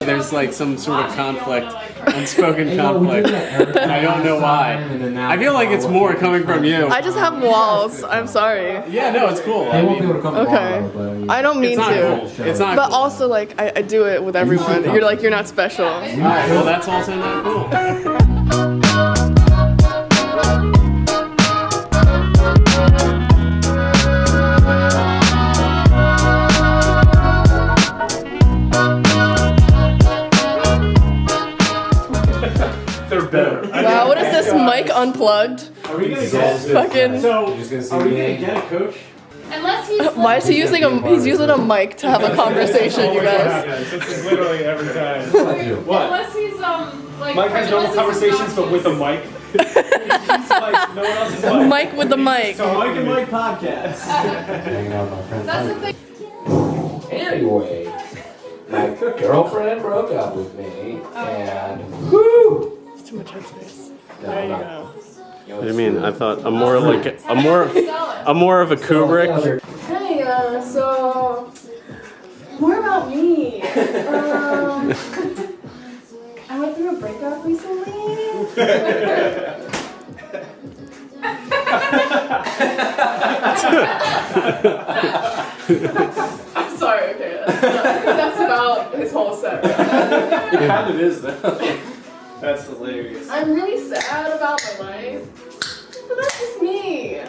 There's like some sort of conflict, unspoken conflict. I don't know why. I feel like it's more coming from you. I just have walls. I'm sorry. Yeah, no, it's cool. They won't be able to come Okay. tomorrow, but I don't mean It's not to. cool. It's not But cool. also, like, I do it with everyone. You're like, you're not special. Alright, well, that's also not cool. They're better. Wow, what is this mic unplugged? Are we gonna get Fucking. So, You're just gonna see are we me. gonna get a coach? Unless he's Why is he using a? He's using a mic to have a conversation, you guys. This is literally every time. What? Unless he's like Mike has normal conversations, but with a mic. He's like, no one else is like. Mic with the mic. So Mike and Mike podcast. Hanging out with my friends. That's the thing. Anyway, my girlfriend broke up with me, and whoo! Too much headspace. There you go. What do you mean? I thought I'm more like I'm more of a Kubrick. Hey, so more about me. I went through a breakup recently. I'm sorry. Okay, that's about his whole set. It kind of is though. That's hilarious. I'm really sad about my life, but that's just me.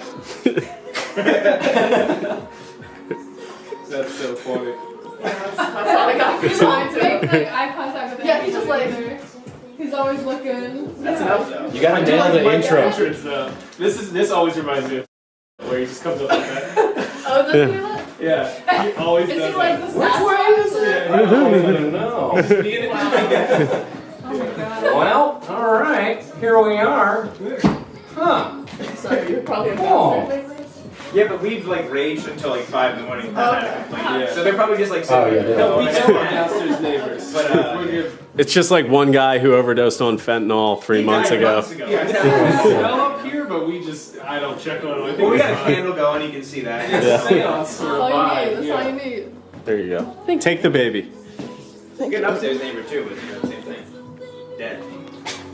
That's so funny. That's all I got for He's you. always make like eye contact with Yeah, he's just like. he's always looking. That's enough though. You gotta I do nail the Mike's intro. entrance, though. This always reminds me of where he just comes up like that. Oh, does he do that? Yeah, he always Is does he like that. the Sasquatch? Yeah, I don't even know. Oh my god. Well, alright, here we are. Huh. Sorry, you're probably a Oh. bastard. Yeah, but we've like raged until like 5 in the morning. Okay. Yeah. So they're probably just like Oh, yeah, they No, we sitting know there. our downstairs neighbors, But, we're good. It's just like one guy who overdosed on fentanyl 3 months ago. Yeah, it's smell up here, but I don't check on it. Well, we got a candle going, you can see that. It's a seance for That's a all you vibe. need. That's all you need. There you go. Take the baby. You got an upstairs neighbor too, but you know, same thing. Dead.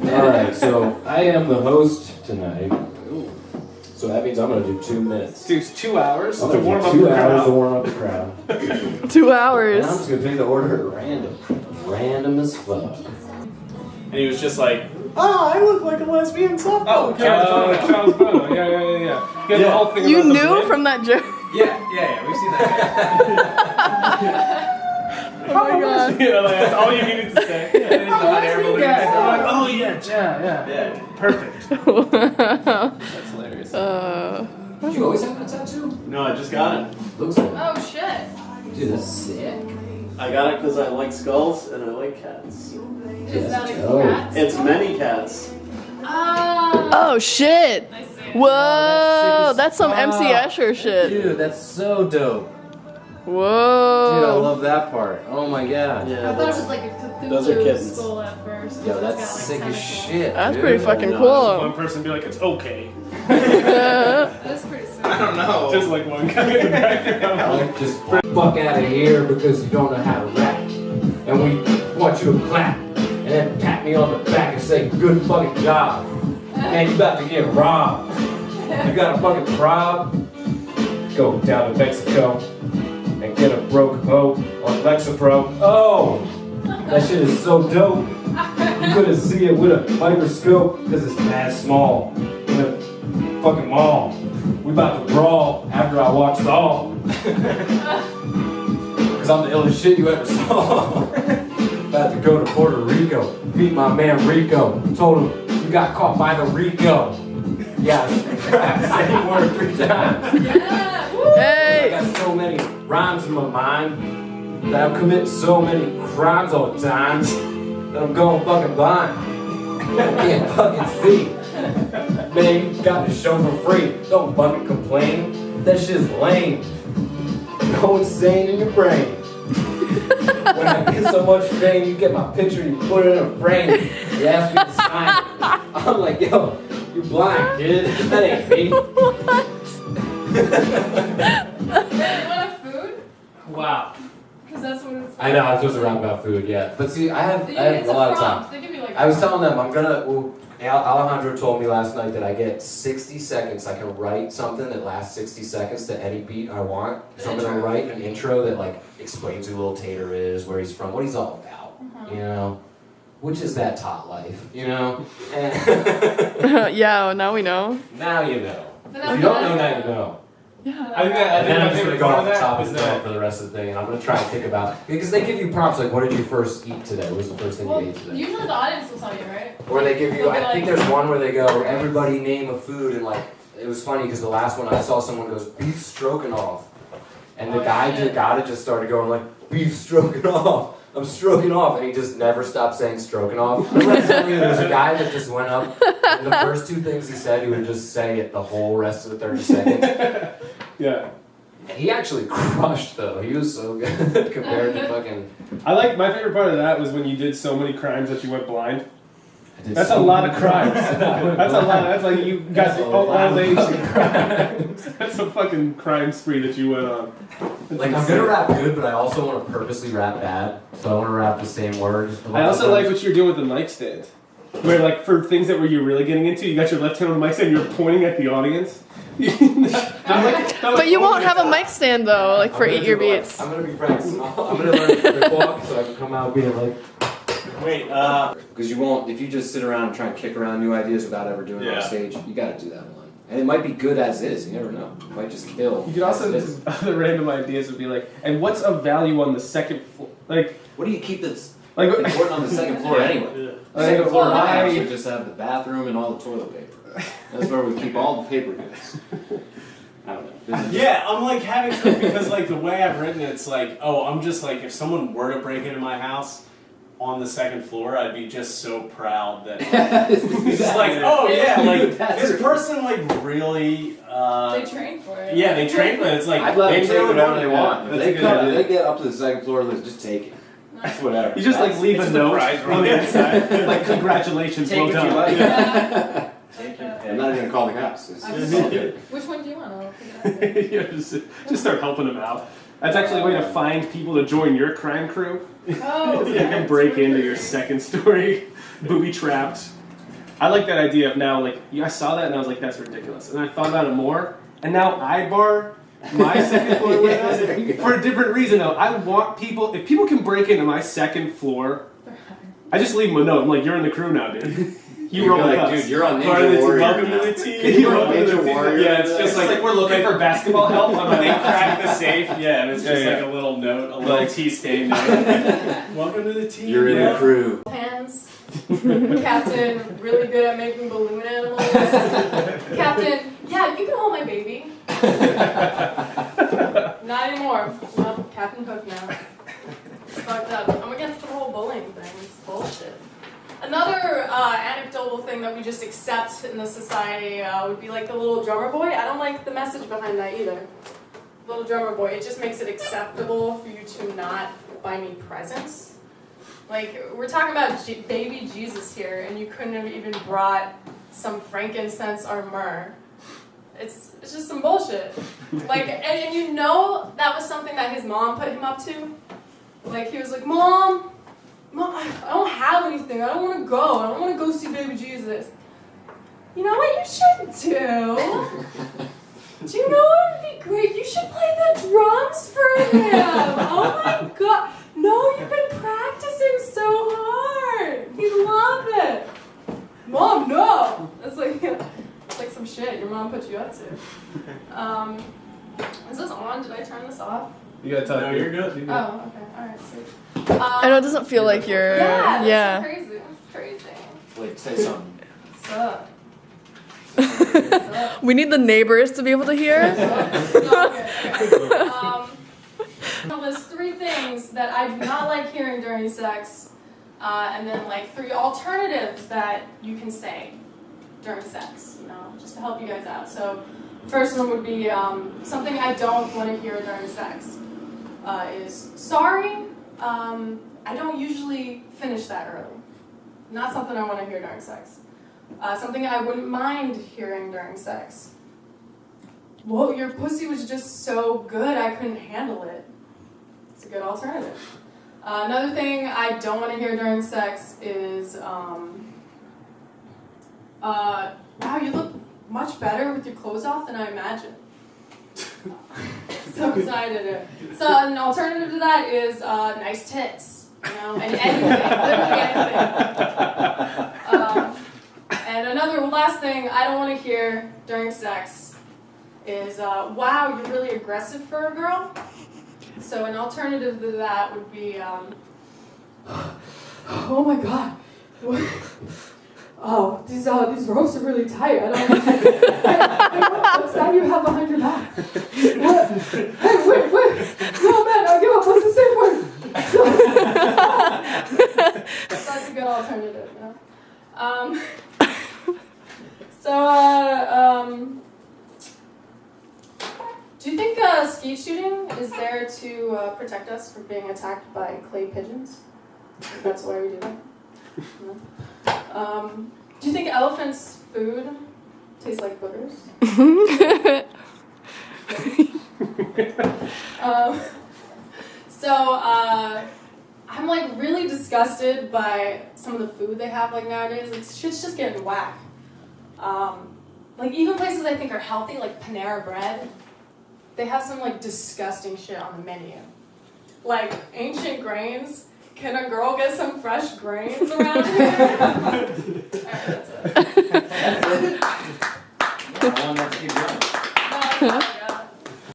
Alright, so I am the host tonight. So that means I'm gonna do 2 minutes. Dude, 2 hours I'm to gonna warm do up 2 the hours to crowd. warm up the crowd. 2 And hours. I'm just gonna pick the order at random. Random as fuck. And he was just like, oh, I look like a lesbian softball Oh, character. Charles Bono. Yeah. He had the whole thing You about the knew blend. from that joke. Yeah, we've seen that Oh my god. You know, like, that's all you needed to say. guy. The hot air balloon. Like, oh yeah. Yeah. Perfect. That's hilarious. Did you always have that tattoo? No, I just got it. Looks like Oh shit. dude, that's sick. I got it because I like skulls and I like cats. Is that a dope. cat? It's many cats. Oh shit. I see. Whoa, that's some MC Escher shit. Dude, that's so dope. Dude, I Whoa. love that part. Oh my god. I Yeah, thought it that's, was like a Cthulhu those are kittens. skull at first. Yo, It's that's got, like, sick as tentacles. shit. That's dude. pretty fucking No, One cool. person be like, it's okay. That's pretty sick. I don't know. Just like one guy in the background. Like, just fuck out of here because you don't know how to rap. And we want you to clap. And then pat me on the back and say, good fucking job. Man, you about to get robbed. You got a fucking prob? Go down to Mexico and get a broke boat on Lexapro. Oh! That shit is so dope. You couldn't see it with a microscope because it's mad small. In the fucking mall. We about to brawl after I watch Saw. Cause I'm the illest shit you ever saw. About to go to Puerto Rico, meet my man Rico. Told him, you got caught by the Rico. Yeah, same word 3 times. Yeah. Woo. I Hey. got so many rhymes in my mind that I'm committing so many crimes all the time that I'm going fucking blind. I can't fucking see. Man, you got the show for free. Don't fucking complain. That shit's lame. Go insane in your brain. When I get so much fame, you get my picture, you put it in a frame. You ask me to sign it. I'm like, yo, you blind, kid. That ain't me. Wait, you want a food? Wow. Because that's what it's. I know, I'm supposed to rap about food, yeah. But see, I have It's a lot of prompt. time. They give you like. I was telling them Alejandro told me last night that I get 60 seconds. I can write something that lasts 60 seconds to any beat I want. So I'm gonna write an intro that like explains who Lil Tater is, where he's from, what he's all about, you know? Which is that tot life, you know? And Yeah, now we know. now you know. But If you don't know, now you know. Yeah. I think And then my I'm just gonna favorite go part off of the that top is and that for the rest of the thing, and I'm gonna try and think about, because they give you prompts like, what did you first eat today? What was the first thing Well, you ate today? usually the audience will tell you, right? Or they give you, They'll be I think like- there's one where they go, everybody name a food, and like, it was funny because the last one I saw someone goes, beef stroganoff. And the Oh, guy just started going like, beef stroganoff, I'm stroking off, and he just never stopped saying stroganoff. There's a guy that just went up, and the first two things he said, he would just say it the whole rest of the 30 seconds. yeah. And he actually crushed though, he was so good compared to fucking... I like my favorite part of that was when you did so many crimes that you went blind. I did That's so a lot many of crimes. crimes. That's a lot. That's like you got That's a all lot of age. fucking crimes. That's a fucking crime spree that you went on. That's Like, I'm insane. gonna rap good, but I also want to purposely rap bad. So I want to rap the same word. I also like what you're doing with the mic stand. Where like for things that were you really getting into, you got your left hand on the mic stand, you're pointing at the audience. But you won't have a mic stand though, like for Eat Your Beats. I'm gonna be practicing. I'm gonna learn to walk so I can come out being like. Wait, Because you won't, if you just sit around and try and kick around new ideas without ever doing it on Yeah. stage, you gotta do that one. And it might be good as is, you never know. It might just kill. You could also as is. other random ideas would be like, and what's of value on the second floor? Like What do you keep that's like important on the second floor anyway? The second floor of my house would just have the bathroom and all the toilet paper. That's where we keep all the paper goods. I don't know. This is- yeah, I'm like having because like the way I've written it, it's like, oh, I'm just like if someone were to break into my house on the second floor, I'd be just so proud that it's just like, oh yeah, like this person like really. They train for it. Yeah, they train for it. It's like I'd let them take really whatever they want. If That's they, a good come, idea. if they get up to the second floor, let's just take it. That's whatever. you just like leave a it's note surprise on the inside, like congratulations, Take well what done. you like. Yeah. I'm not even gonna call the cops. It's all good. Which one do you want? Yeah, just start helping them out. That's actually a way to find people to join your crime crew. Oh, You can break into your second story, booby trapped. I like that idea of now, like, yeah, I saw that and I was like, that's ridiculous. And I thought about it more, and now I bar my second floor windows for a different reason though. I want people, if people can break into my second floor, I just leave them a note. I'm like, you're in the crew now, dude. You roll with us. Dude, you're on Part of Ninja it's Warrior. welcome now. to the team. Can you You're run on Ninja the team. Warrior? Yeah, it's just like we're looking for basketball help. I'm When they like, crack the safe, yeah, and it's just Yeah, like a little note, a little tea stain note. Welcome to the team. You're in bro. the crew. Hands. Captain, really good at making balloon animals. Captain, yeah, you can hold my baby. Not anymore. Well, Captain Hook now. It's fucked up. I'm against the whole bullying thing. It's bullshit. Another anecdotal thing that we just accept in the society would be like the little drummer boy. I don't like the message behind that either. Little drummer boy. It just makes it acceptable for you to not buy me presents. Like, we're talking about baby Jesus here, and you couldn't have even brought some frankincense or myrrh. It's just some bullshit. Like, and you know that was something that his mom put him up to. Like, he was like, Mom, I don't have anything. I don't want to go. I don't want to go see baby Jesus. You know what you should do? Do you know what would be great? You should play the drums for him. Oh my god. No, you've been practicing so hard. He'd love it. Mom, no. It's like some shit your mom put you up to. Is this on? Did I turn this off? you gotta talk. No, you're good. You're good. Oh, okay. Alright, sweet. I know it doesn't feel like you're. Yeah, that's Yeah. crazy. That's crazy. Wait, say something. What's up? We need the neighbors to be able to hear. There's 3 things that I do not like hearing during sex, and then like 3 alternatives that you can say during sex, you know, just to help you guys out. So, first one would be something I don't want to hear during sex is sorry. I don't usually finish that early. Not something I want to hear during sex. Something I wouldn't mind hearing during sex. Whoa, your pussy was just so good, I couldn't handle it. It's a good alternative. Another thing I don't want to hear during sex is, wow, you look much better with your clothes off than I imagined. So excited. So an alternative to that is nice tits, you know, and anything, literally anything. And another last thing I don't want to hear during sex is, wow, you're really aggressive for a girl. So an alternative to that would be, oh my god, oh, these ropes are really tight. I don't. What's that you have behind your back? What? Hey, wait! No, man, I'll give up. What's the safe word? That's a good alternative. You know? Do you think skeet shooting is there to protect us from being attacked by clay pigeons? That's why we do that. No? Do you think elephants' food tastes like boogers? I'm like really disgusted by some of the food they have like nowadays. Like shit's just getting whack. Like even places I think are healthy, like Panera Bread, they have some like disgusting shit on the menu. Like ancient grains. Can a girl get some fresh grains around here? Alright, that's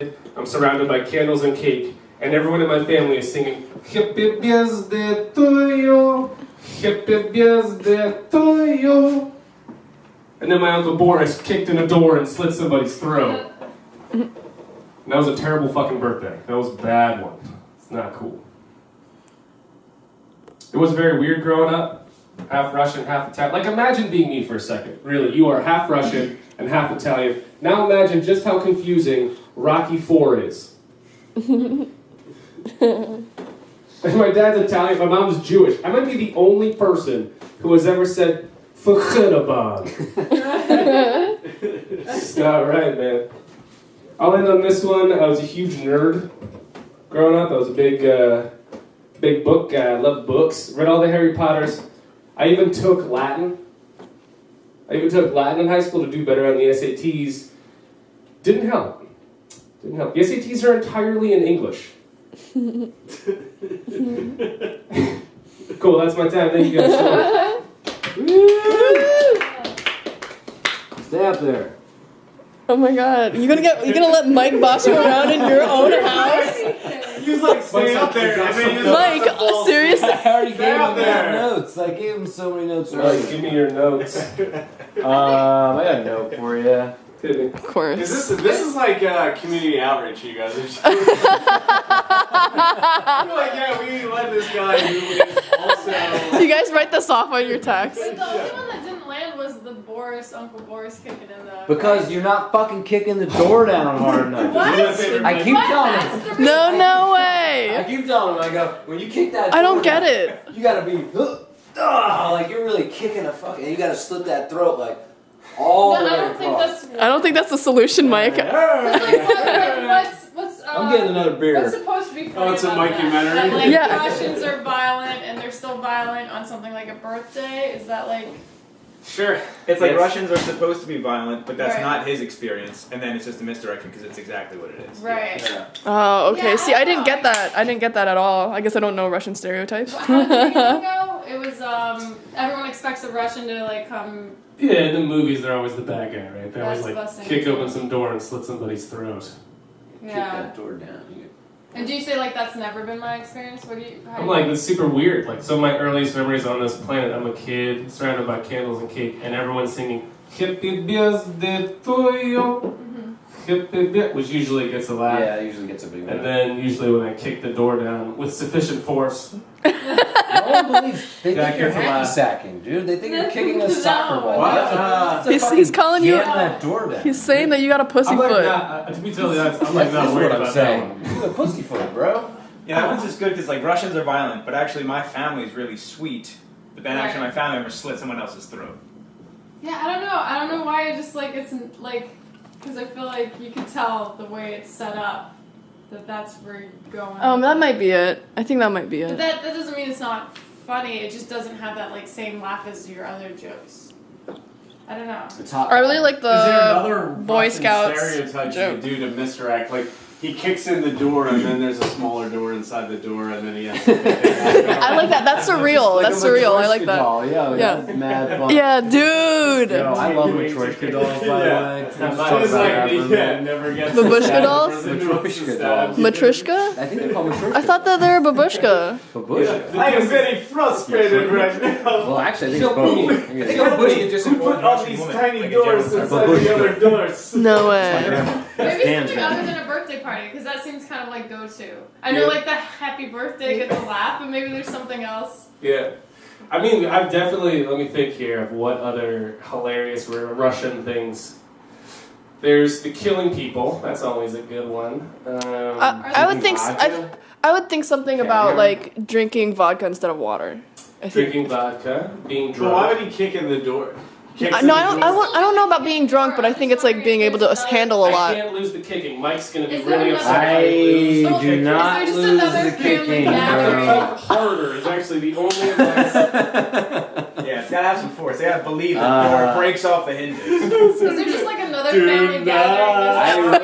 it. I'm surrounded by candles and cake, and everyone in my family is singing Happy birthday to you, happy birthday to you. And then my Uncle Boris kicked in a door and slit somebody's throat. And that was a terrible fucking birthday. That was a bad one. It's not cool. It was very weird growing up. Half Russian, half Italian. Like imagine being me for a second. Really, you are half Russian and half Italian. Now imagine just how confusing Rocky IV is. My dad's Italian, my mom's Jewish. I might be the only person who has ever said "Fakhrabad." It's not right, man. I'll end on this one. I was a huge nerd growing up. I was a big book guy. I loved books. Read all the Harry Potters. I even took Latin. in high school to do better on the SATs. Didn't help. The SATs are entirely in English. Cool, that's my time. Thank you guys so much. Stay up there. Oh my god. You gonna let Mike boss you around in your own house? He was like, stay up there. Mike, seriously? I already gave him there. notes. I gave him so many notes. Right, give me your notes. I got a note for you. Of course. This is like community outreach, you guys. You're like, yeah, we let this guy who is also. You guys write this off on your text. But the only one that didn't land was the Uncle Boris kicking in the. Because you're not fucking kicking the door down hard enough. What? I keep telling him. No way. I keep telling him. I go, when you kick that door I don't get down, it. You gotta be, like you're really kicking a fucking. You gotta slit that throat like all the way I don't think across. I don't think that's the solution, Mike. What's I'm getting another beer. What's supposed to be funny it's a about mockumentary? that? That, like, Yeah. Russians are violent and they're still violent on something like a birthday? Is that like... Sure. It's like Yes. Russians are supposed to be violent, but that's Right. not his experience, and then it's just a misdirection because it's exactly what it is. Right. Yeah. Oh, okay. Yeah, See, I didn't get that. I didn't get that at all. I guess I don't know Russian stereotypes. How did the beginning go? It was, everyone expects a Russian to, like, come... Yeah, in the movies, they're always the bad guy, right? They always That's like busting. kick open some door and slit somebody's throat. Kick Yeah. that door down. And do you say, like, that's never been my experience? What do you... I'm like, it's super weird. Like, some of my earliest memories on this planet, I'm a kid surrounded by candles and cake, and everyone's singing "Happy Birthday to you." Happy Birthday, which usually gets a laugh. Yeah, it usually gets a big one. And then usually when I kick the door down with sufficient force, No one believes. They Yeah, think you're it gets a hacky laugh. sacking, dude. They think you're kicking a soccer ball. What? He's calling you. Getting that door down. He's saying that you got a I'm like pussyfoot. not, to be totally honest, I'm like That's not worried what I'm about saying. that one. You're a pussyfoot, bro. Yeah, that one's just good because like Russians are violent, but actually my family's really sweet. But then actually my family member slit someone else's throat. Yeah, I don't know why I just, like, it's, like... Because I feel like you could tell the way it's set up that's where you're going. That might be it. I think that might be But it. that doesn't mean it's not funny. It just doesn't have that like same laugh as your other jokes. I don't know. It's hot. I really like Is there another the Boy Russian Scouts stereotype joke. you could do to misdirect? Like he kicks in the door and then there's a smaller door inside the door and then he has to I like that. That's surreal. Like That's a surreal. I like Matryoshka that. doll. Yeah, Yeah. that's mad fun. Yeah, dude. Yo, I love Matryoshka dolls, by the way. It's We'll just like, talk about that for a minute. never gets Babushka stabbed dolls? in the nose Matryoshka and dolls. stabbed. Matryoshka? I think they're called Matryoshka. I thought that they were babushka. Babushka. I am very frustrated right now. Well, actually, I think it's both. I think I it's think both. Babushka is just an Who old put all Russian these woman, tiny like a doors general inside the other doors? No My way. grandma. Maybe Dan's something grandma. other than a birthday party, because that seems kind of like go-to. I know, Yeah. like the happy birthday gets a laugh, but maybe there's something else. Yeah. I mean, I've definitely, let me think here of what other hilarious Russian things. There's the killing people. That's always a good one. I would think I would think something about like drinking vodka instead of water. I think. Drinking vodka, being But why drunk. would he kick in the door? No, I don't know about being drunk, but I think it's like being able to handle a I lot. can't lose the kicking. Mike's gonna be Is there really another- upset. I if I lose. do not Is there just lose another the family kicking, gathering? bro. Kick harder is actually the only advice. Yeah, it's gotta have some force. They gotta believe that the door breaks off the hinges. Is there just like another family I gathering? read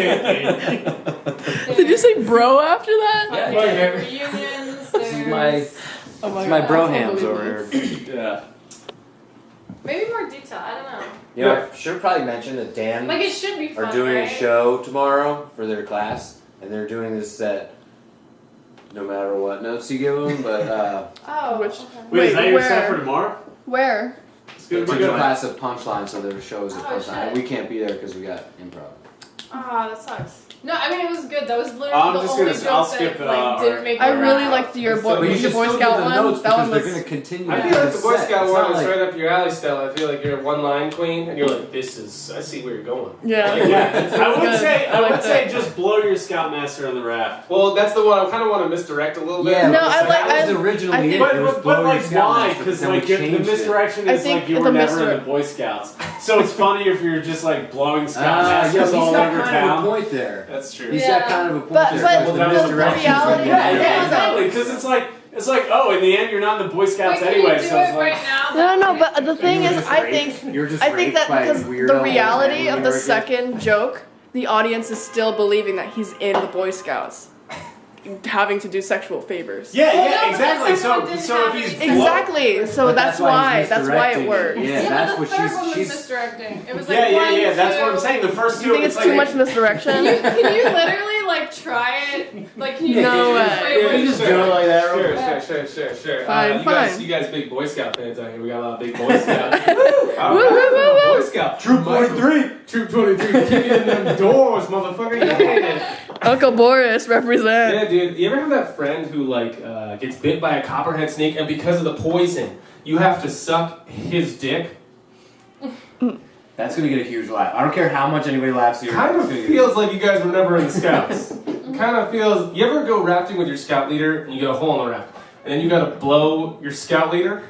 that. Did you say bro after that? There's Yeah. reunions. This is my, There's Oh my it's my God, bro I can't hams believe over this. here. Yeah. maybe more detail. I don't know. You know, I should probably mention that Dan Like it should be fun. are doing right? a show tomorrow for their class, and they're doing this set no matter what notes you give them, but Oh, Which- okay. Wait, is that your Where? set for tomorrow? Where? It's they're gonna be teaching a good. class of punchlines, so their show is a Oh, punchline. shit. We can't be there because we got improv. Ah, that sucks. No, I mean it was good. That was literally I'm the just only gonna- joke I'll that skip, like didn't make I me really laugh. liked your But boy, But you the should Boy still Scout give the one. notes That because one they're was. going to continue. I to feel do like the Boy set. Scout It's one not is like- right up your alley, Stella. I feel like you're a one-line queen, and you're like, this is, I see where you're going. Yeah. Like, yeah. I would good. say I I would like say that. just blow your Scoutmaster on the raft. Well, that's the one I kind of want to misdirect a little bit. Yeah, No, but I like- that was I originally it. think- It was But blow your like why? Scoutmaster, Because then we like the changed it. misdirection I is think like you the were never misdir- in the Boy Scouts. So it's funny if you're just like blowing Yeah, Scoutmasters he's all got over kind of a town. point there. That's true. He's Yeah. got kind of a point But- there. but because the misdirection's reality- like- Yeah, Yeah. exactly. Because it's like oh, in the end you're not in the Boy Scouts Wait, can anyway. you do So it's it like right now? No, but the thing You were is, just I raped. think You're just I think raped that by a because weirdo the old reality man of when the you were a kid. second joke, the audience is still believing that he's in the Boy Scouts, having to do sexual favors. yeah, Well, no, yeah, but exactly. that's So what didn't so if happen. he's Exactly. So But that's he's why it misdirecting works. Yeah, Yeah, that's but what the third one was she's. misdirecting. It was like yeah, one, that's what I'm two. saying. The first You two, think it's like, too much misdirection? Can you literally like try it? Like can you No do way. it? Wait, You wait, just do it like that. real quick. Sure. Fine, fine. You guys big Boy Scout fans out here. We got a lot of big Boy Scouts. Woo, woo, woo, Boy Scout. Troop 43. Troop 23. Kicking in them doors, motherfucker. Yeah. Uncle Boris represent. Yeah, dude. You ever have that friend who like gets bit by a copperhead snake, and because of the poison, you have to suck his dick? That's gonna get a huge laugh. I don't care how much anybody laughs here. Kind of it's gonna get- feels like you guys were never in the Scouts. Kind of feels. You ever go rafting with your Scout leader, and you get a hole in the raft, and then you gotta blow your Scout leader?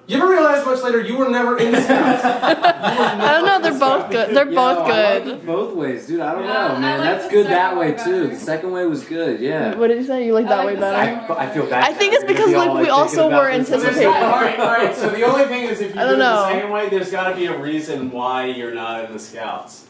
You ever realize much later you were never in the Scouts? I don't know. They're both good. They're Yo, both I like good. it both ways, dude. I don't Yeah, know, I man. like That's the good second that way one too. better. The second way was good, yeah. What did you say? You like I that like way the better? I feel bad. I think it's because, We're like, all, we thinking also about were this. anticipating- all right. So the only thing is, if you I do don't it the know. same way, there's got to be a reason why you're not in the Scouts.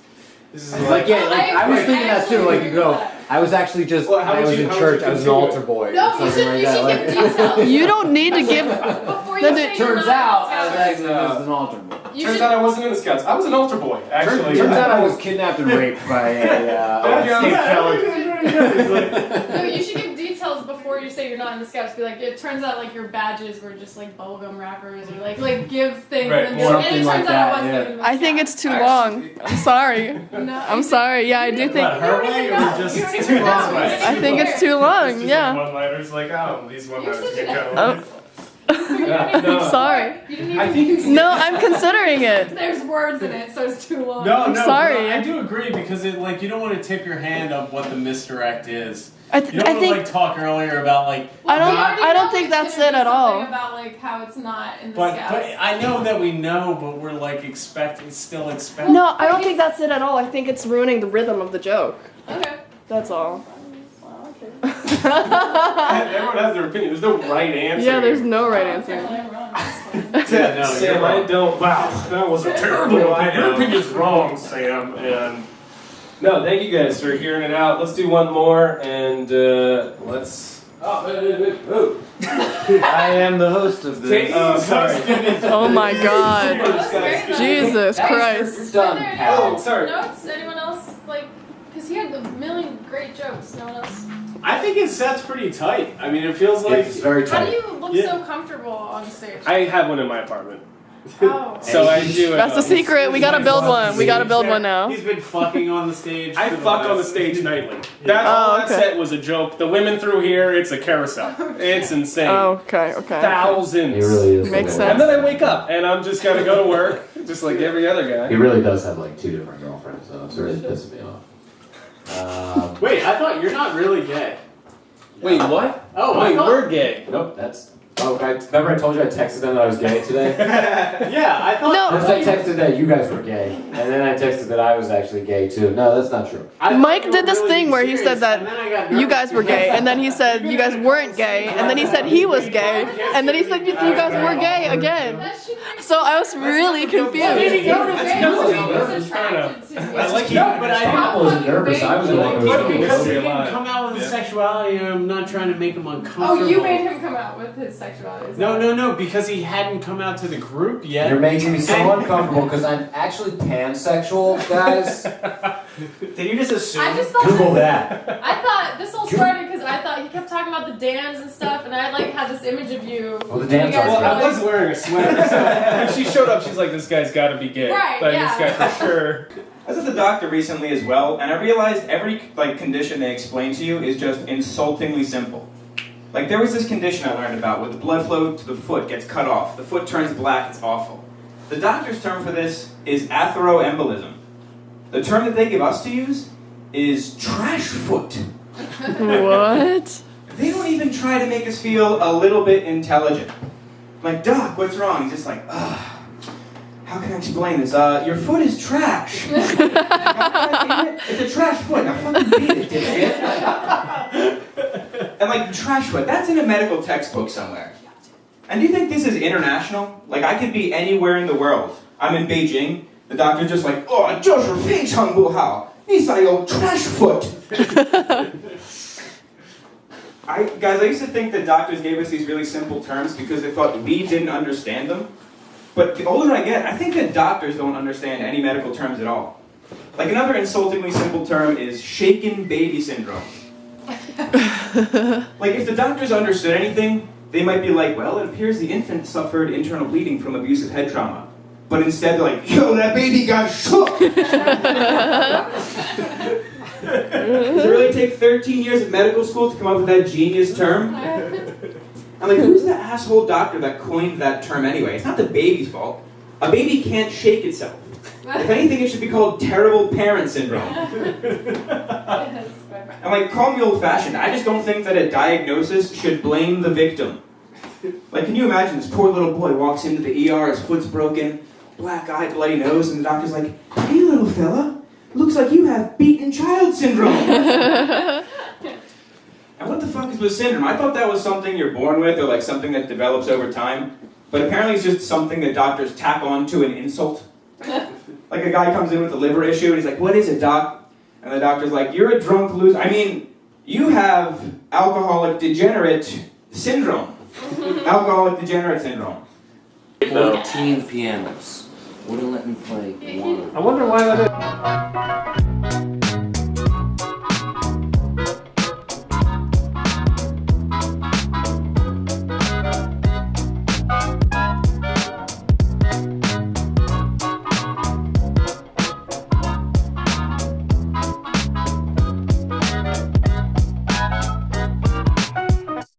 This is Like yeah, like I was agree. thinking that too. I Like actually you go, agree with that. I was actually just Well, how I would was you- in how would church. you I was an continue altar boy. No, or you something should like you that. should Like, give details. You don't need to give. Before you No, say you're turns not out I in was the Scouts. actually just an altar boy. You Turns should- out I wasn't in the Scouts. I was an altar boy, actually. Turns out I was kidnapped and raped by a state felon. No, you should give details before you say you're not in the Scouts. Be like, it turns out like your badges were just like bubblegum wrappers, or like give things. Right, And, or then, and something it like turns out that, I wasn't yeah. even in the I think Scouts. it's too long. I'm sorry. No, I'm sorry. Yeah, I do think. What, her way or just You don't too even know. long? You don't I even think care. it's too long. Yeah. One-liners like, oh, these one-liners You're such can an go. I'm sorry. You didn't even I think No, I'm considering it. There's words in it, so it's too long. No, I'm no, sorry. but I do agree because it like you don't want to tip your hand of what the misdirect is. I You don't think like talk earlier about like. I don't- We already I don't know think it's that's gonna it be at all. something About like how it's not in the But Scouts. I know that we know, but we're like still expecting. no, I don't think that's it at all. I think it's ruining the rhythm of the joke. Okay. That's all. Everyone has their opinion. There's no right answer. Yeah, there's no right answer. Apparently I'm wrong. It's fine. Yeah, no, Sam, you're I wrong. don't. Wow, that was a terrible idea. Your opinion's wrong, Sam. And no, thank you guys for hearing it out. Let's do one more, and let's. Oh. I am the host of this. Oh, sorry. Oh my God. Okay. Jesus Christ. You're done, Oh, pal. sorry. Notes? Anyone else? Like, because he had a million great jokes. No one else? I think his set's pretty tight. I mean, it feels like. It's very How do tight. you look Yeah. so comfortable on stage? I have one in my apartment, Oh. so I do. That's the secret. We gotta build one. We gotta build one now. He's been fucking on the stage. I for the fuck on the last- stage nightly. Yeah. That all Oh, that okay. set was a joke. The women through here, it's a carousel. It's insane. Oh, okay, okay. Thousands. He really is. Makes like And sense. then I wake up and I'm just gotta go to work, just like every other He guy. really does have like 2 different girlfriends, so it's really pissing me off. Wait, I thought you're not really gay. Wait, what? Oh, I Wait, thought. we're gay. Nope, that's. Oh, remember I told you I texted them that I was gay today? Yeah, I thought. No. First I texted that you guys were gay, and then I texted that I was actually gay too. No, that's not true. I thought Mike you did were this really thing where he serious, said that and then I got you nervous guys were gay, and then he said you guys weren't gay, and then he said he was gay, and then he said you guys were gay again. That should be. So I was really confused. He's attracted to I you. like you. No, but I I wasn't nervous. I was the one who But was because he nervous. didn't come out with his sexuality, I'm not trying to make him uncomfortable. Oh, you made him come out with his sexuality. No, because he hadn't come out to the group yet. You're making me so uncomfortable because I'm actually pansexual, guys. Did you just assume? I just thought. Google that. I thought this all started because I thought he kept talking about the dams and stuff, and I like had this image of you. Well, the dams You guys are Well, were I like- was wearing a sweater, so when she showed up, she's like, "This guy's got to be gay." Right, Like, yeah. this guy for sure. I was at the doctor recently as well, and I realized every condition they explain to you is just insultingly simple. Like there was this condition I learned about where the blood flow to the foot gets cut off. The foot turns black. It's awful. The doctor's term for this is atheroembolism. The term that they give us to use is trash foot. What? They don't even try to make us feel a little bit intelligent. Like, Doc, what's wrong? He's just like, ugh. How can I explain this? Your foot is trash. God damn it. It's a trash foot. Now fucking beat it, dipshit. And like, trash foot, that's in a medical textbook somewhere. And do you think this is international? Like, I could be anywhere in the world. I'm in Beijing. The doctor's just like, oh, 就是非常不好. 你才有 trash foot. Guys, I used to think that doctors gave us these really simple terms because they thought we didn't understand them. But the older I get, I think that doctors don't understand any medical terms at all. Like another insultingly simple term is shaken baby syndrome. Like if the doctors understood anything, they might be like, well, it appears the infant suffered internal bleeding from abusive head trauma. But instead they're like, yo, that baby got shook! Does it really take 13 years of medical school to come up with that genius term? I'm like, who's the asshole doctor that coined that term anyway? It's not the baby's fault. A baby can't shake itself. If anything, it should be called terrible parent syndrome. I'm like, call me old-fashioned. I just don't think that a diagnosis should blame the victim. Like, can you imagine this poor little boy walks into the ER, his foot's broken, black eye, bloody nose, and the doctor's like, hey, little fella, looks like you have beaten child syndrome. And what the fuck is with syndrome? I thought that was something you're born with or like something that develops over time. But apparently it's just something that doctors tack on to an insult. Like a guy comes in with a liver issue and he's like, what is it, doc? And the doctor's like, you're a drunk loser. I mean, you have alcoholic degenerate syndrome. Alcoholic degenerate syndrome. 14 pianos. Wouldn't let me play one. I wonder why that is.